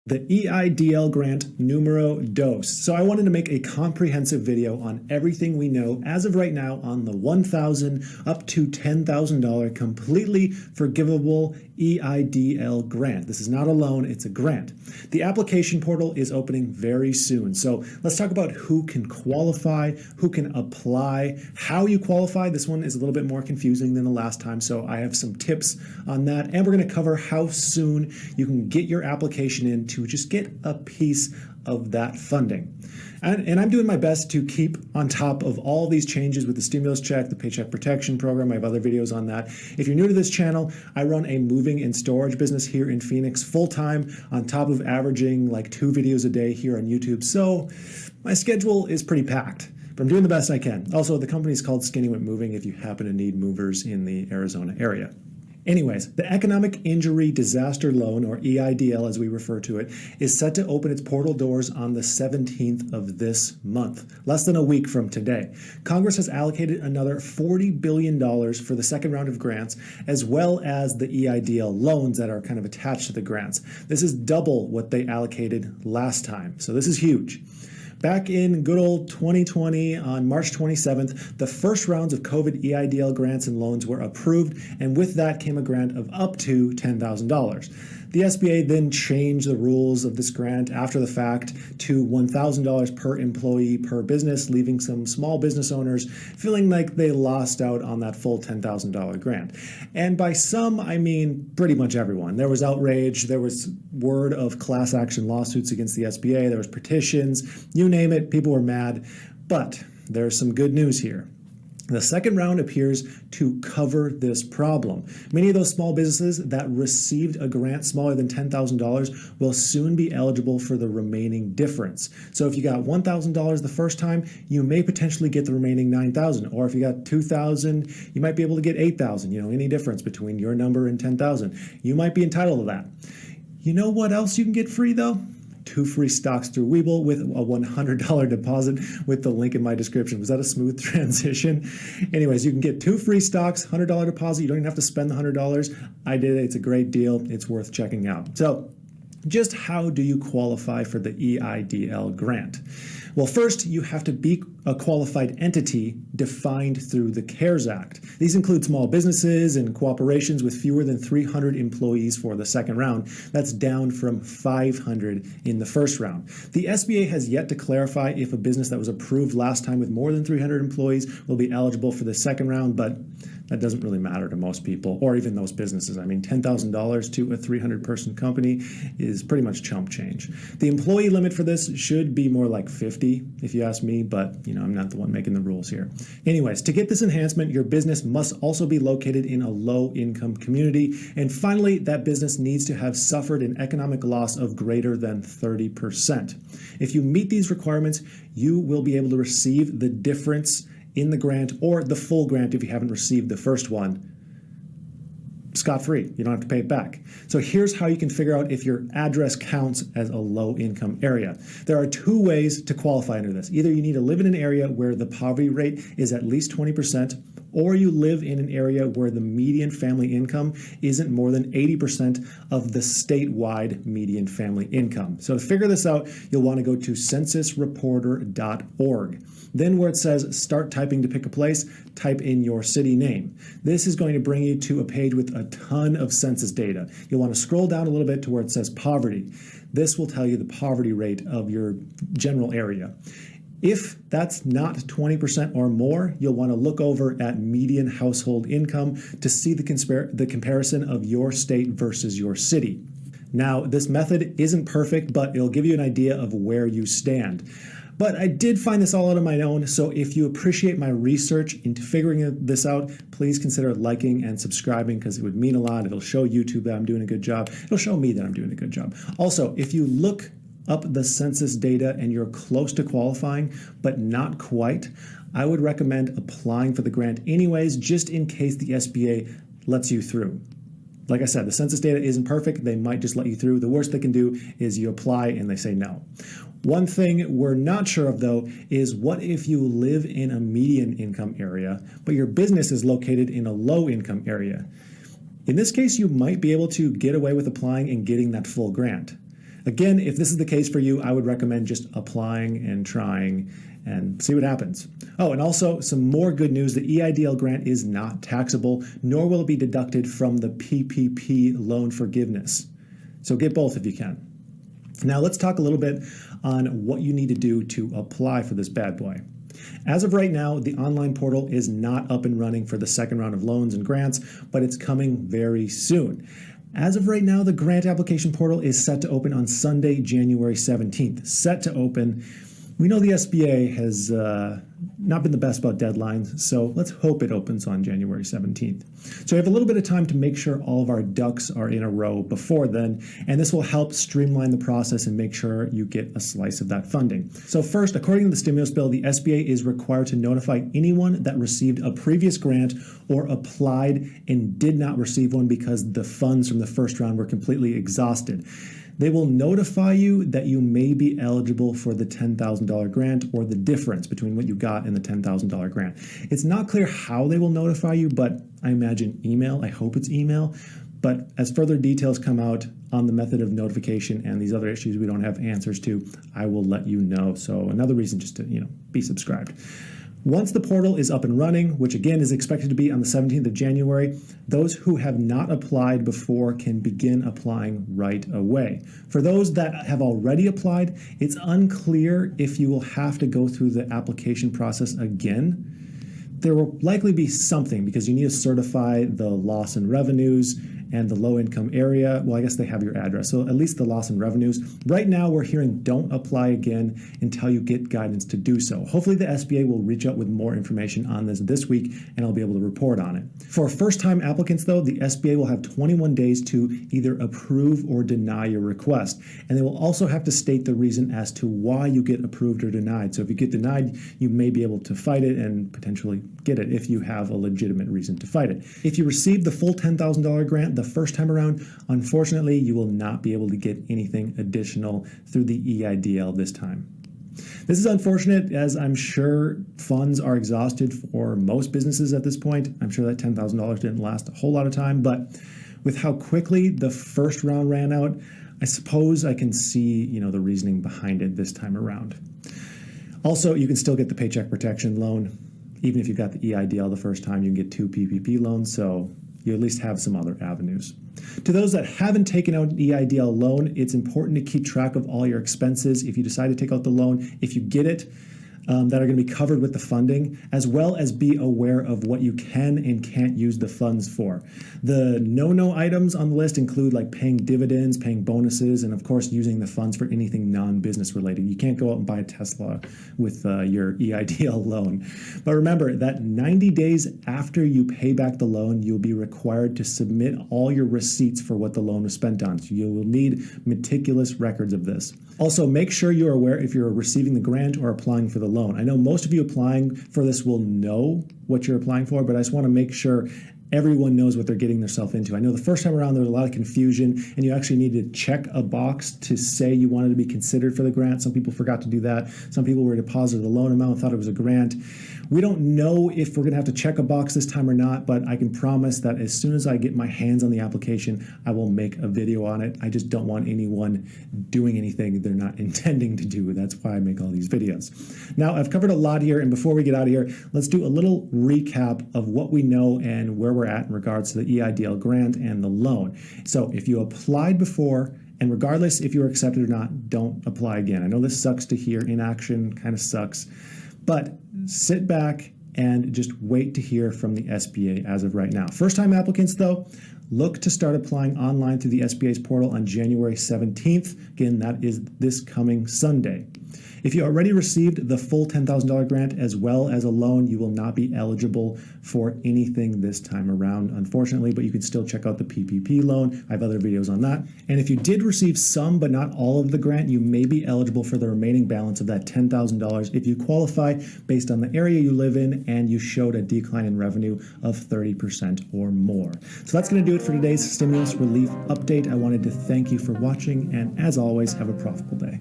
The EIDL grant numero dos. So I wanted to make a comprehensive video on everything we know as of right now on the $1,000 up to $10,000 completely forgivable EIDL grant. This is not a loan, it's a grant. The application portal is opening very soon. So let's talk about who can qualify, who can apply, how you qualify. This one is a little bit more confusing than the last time, so I have some tips on that. And we're going to cover how soon you can get your application in to just get a piece of that funding. And I'm doing my best to keep on top of all these changes with the stimulus check, the Paycheck Protection Program. I have other videos on that. If you're new to this channel, I run a moving and storage business here in Phoenix full-time on top of averaging like 2 videos a day here on YouTube. So my schedule is pretty packed, but I'm doing the best I can. Also, the company is called Skinny With Moving if you happen to need movers in the Arizona area. Anyways, the Economic Injury Disaster Loan, or EIDL as we refer to it, is set to open its portal doors on the 17th of this month, less than a week from today. Congress has allocated another $40 billion for the second round of grants, as well as the EIDL loans that are kind of attached to the grants. This is double what they allocated last time, so this is huge. Back in good old 2020, on March 27th, the first rounds of COVID EIDL grants and loans were approved, and with that came a grant of up to $10,000. The SBA then changed the rules of this grant after the fact to $1,000 per employee per business, leaving some small business owners feeling like they lost out on that full $10,000 grant. And by some, I mean pretty much everyone. There was outrage, there was word of class action lawsuits against the SBA, there was petitions, you name it, people were mad. But there's some good news here. The second round appears to cover this problem. Many of those small businesses that received a grant smaller than $10,000 will soon be eligible for the remaining difference. So if you got $1,000 the first time, you may potentially get the remaining $9,000. Or if you got $2,000, you might be able to get $8,000. You know, any difference between your number and $10,000. You might be entitled to that. You know what else you can get free though? 2 free stocks through Webull with a $100 deposit with the link in my description. Was that a smooth transition? Anyways, you can get 2 free stocks, $100 deposit. You don't even have to spend the $100. I did it. It's a great deal. It's worth checking out. So just how do you qualify for the EIDL grant? Well, first, you have to be a qualified entity defined through the CARES Act. These include small businesses and corporations with fewer than 300 employees for the second round. That's down from 500 in the first round. The SBA has yet to clarify if a business that was approved last time with more than 300 employees will be eligible for the second round, but that doesn't really matter to most people, or even those businesses. I mean, $10,000 to a 300-person company is pretty much chump change. The employee limit for this should be more like 50, if you ask me, but you know, I'm not the one making the rules here. Anyways, to get this enhancement, your business must also be located in a low-income community. And finally, that business needs to have suffered an economic loss of greater than 30%. If you meet these requirements, you will be able to receive the difference in the grant, or the full grant if you haven't received the first one, scot-free. You don't have to pay it back. So here's how you can figure out if your address counts as a low-income area. There are 2 ways to qualify under this. Either you need to live in an area where the poverty rate is at least 20%, or you live in an area where the median family income isn't more than 80% of the statewide median family income. So to figure this out, you'll want to go to censusreporter.org. Then where it says start typing to pick a place, type in your city name. This is going to bring you to a page with a ton of census data. You'll want to scroll down a little bit to where it says poverty. This will tell you the poverty rate of your general area. If that's not 20% or more, you'll want to look over at median household income to see the comparison of your state versus your city. Now, this method isn't perfect, but it'll give you an idea of where you stand. But I did find this all out on my own, so if you appreciate my research into figuring this out, please consider liking and subscribing because it would mean a lot. It'll show YouTube that I'm doing a good job. It'll show me that I'm doing a good job. Also, if you look up the census data and you're close to qualifying, but not quite, I would recommend applying for the grant anyways, just in case the SBA lets you through. Like I said, the census data isn't perfect. They might just let you through. The worst they can do is you apply and they say no. One thing we're not sure of, though, is what if you live in a median income area, but your business is located in a low income area? In this case, you might be able to get away with applying and getting that full grant. Again, if this is the case for you, I would recommend just applying and trying and see what happens. Oh, and also some more good news. The EIDL grant is not taxable, nor will it be deducted from the PPP loan forgiveness. So get both if you can. Now let's talk a little bit on what you need to do to apply for this bad boy. As of right now, the online portal is not up and running for the second round of loans and grants, but it's coming very soon. As of right now, the grant application portal is set to open on Sunday, January 17th. Set to open. We know the SBA has not been the best about deadlines, so let's hope it opens on January 17th. So we have a little bit of time to make sure all of our ducks are in a row before then, and this will help streamline the process and make sure you get a slice of that funding. So first, according to the stimulus bill, the SBA is required to notify anyone that received a previous grant or applied and did not receive one because the funds from the first round were completely exhausted. They will notify you that you may be eligible for the $10,000 grant or the difference between what you got and the $10,000 grant. It's not clear how they will notify you, but I imagine email. I hope it's email. But as further details come out on the method of notification and these other issues we don't have answers to, I will let you know. So another reason just to, be subscribed. Once the portal is up and running, which again is expected to be on the 17th of January, those who have not applied before can begin applying right away. For those that have already applied, it's unclear if you will have to go through the application process again. There will likely be something because you need to certify the loss in revenues and the low income area. Well, I guess they have your address. So at least the loss in revenues. Right now, we're hearing don't apply again until you get guidance to do so. Hopefully the SBA will reach out with more information on this week and I'll be able to report on it. For first-time applicants, though, the SBA will have 21 days to either approve or deny your request. And they will also have to state the reason as to why you get approved or denied. So if you get denied, you may be able to fight it and potentially get it if you have a legitimate reason to fight it. If you receive the full $10,000 grant the first time around, unfortunately, you will not be able to get anything additional through the EIDL this time. This is unfortunate as I'm sure funds are exhausted for most businesses at this point. I'm sure that $10,000 didn't last a whole lot of time, but with how quickly the first round ran out, I suppose I can see, the reasoning behind it this time around. Also, you can still get the Paycheck Protection Loan. Even if you got the EIDL the first time, you can get 2 PPP loans, so you at least have some other avenues. To those that haven't taken out an EIDL loan, it's important to keep track of all your expenses if you decide to take out the loan, if you get it, that are going to be covered with the funding, as well as be aware of what you can and can't use the funds for. The no-no items on the list include like paying dividends, paying bonuses, and of course using the funds for anything non-business related. You can't go out and buy a Tesla with your EIDL loan. But remember that 90 days after you pay back the loan, you'll be required to submit all your receipts for what the loan was spent on. So you will need meticulous records of this. Also, make sure you're aware if you're receiving the grant or applying for the loan. I know most of you applying for this will know what you're applying for, but I just want to make sure everyone knows what they're getting themselves into. I know the first time around there was a lot of confusion and you actually needed to check a box to say you wanted to be considered for the grant. Some people forgot to do that. Some people were deposited the loan amount and thought it was a grant. We don't know if we're going to have to check a box this time or not, but I can promise that as soon as I get my hands on the application, I will make a video on it. I just don't want anyone doing anything they're not intending to do. That's why I make all these videos. Now, I've covered a lot here, and before we get out of here, let's do a little recap of what we know and where we're at in regards to the EIDL grant and the loan. So if you applied before, and regardless if you were accepted or not, don't apply again. I know this sucks to hear. Inaction kind of sucks. But sit back and just wait to hear from the SBA as of right now. First-time applicants, though, look to start applying online through the SBA's portal on January 17th. Again, that is this coming Sunday. If you already received the full $10,000 grant as well as a loan, you will not be eligible for anything this time around, unfortunately, but you can still check out the PPP loan. I have other videos on that. And if you did receive some but not all of the grant, you may be eligible for the remaining balance of that $10,000 if you qualify based on the area you live in and you showed a decline in revenue of 30% or more. So that's going to do it for today's stimulus relief update. I wanted to thank you for watching, and as always, have a profitable day.